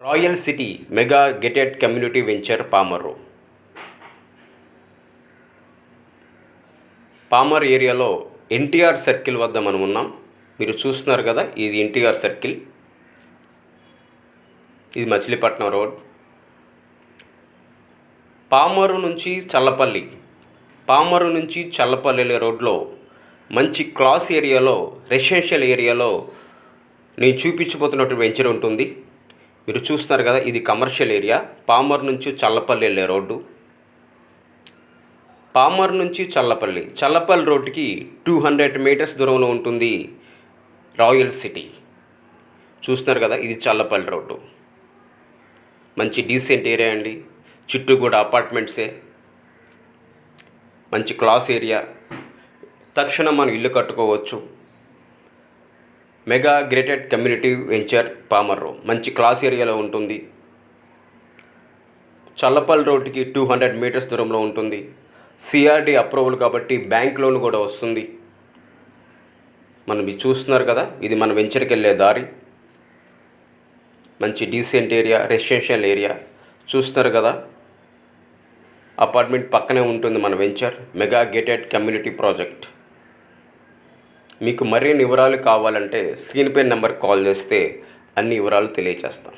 Royal city mega gated community venture Pamarru. Pamarru ఏరియాలో NTR circle వద్ద మనం ఉన్నాం. మీరు చూస్తున్నారు కదా, ఇది ఎన్టీఆర్ సర్కిల్, ఇది మచిలీపట్నం రోడ్. పామరు నుంచి చల్లపల్లి రోడ్లో మంచి క్లాస్ ఏరియాలో, రెసిడెన్షియల్ ఏరియాలో నేను చూపించబోతున్నటువంటి వెంచర్ ఉంటుంది. మీరు చూస్తున్నారు కదా, ఇది కమర్షియల్ ఏరియా. పామర్ నుంచి చల్లపల్లి వెళ్ళే రోడ్డు. పామర్ నుంచి చల్లపల్లి రోడ్డుకి 200 మీటర్స్ దూరంలో ఉంటుంది రాయల్ సిటీ. చూస్తున్నారు కదా, ఇది చల్లపల్లి రోడ్డు. మంచి డీసెంట్ ఏరియా అండి. చుట్టూ కూడా అపార్ట్మెంట్సే, మంచి క్లాస్ ఏరియా. తక్షణం మనం ఇల్లు కట్టుకోవచ్చు. Mega gated community venture Pamarru మంచి క్లాస్ ఏరియాలో ఉంటుంది. చల్లపల్లి రోడ్డుకి 200 మీటర్స్ దూరంలో ఉంటుంది. సిఆర్డి అప్రూవల్ కాబట్టి బ్యాంక్ లోన్ కూడా వస్తుంది. మీరు చూస్తున్నారు కదా, ఇది మన వెంచర్కి వెళ్ళే దారి. మంచి డీసెంట్ ఏరియా, రెసిడెన్షియల్ ఏరియా. చూస్తున్నారు కదా, అపార్ట్మెంట్ పక్కనే ఉంటుంది మన venture mega gated community project. మీకు మరిన్ని వివరాలు కావాలంటే స్క్రీన్ పై నెంబర్కి కాల్ చేస్తే అన్ని వివరాలు తెలియజేస్తాం.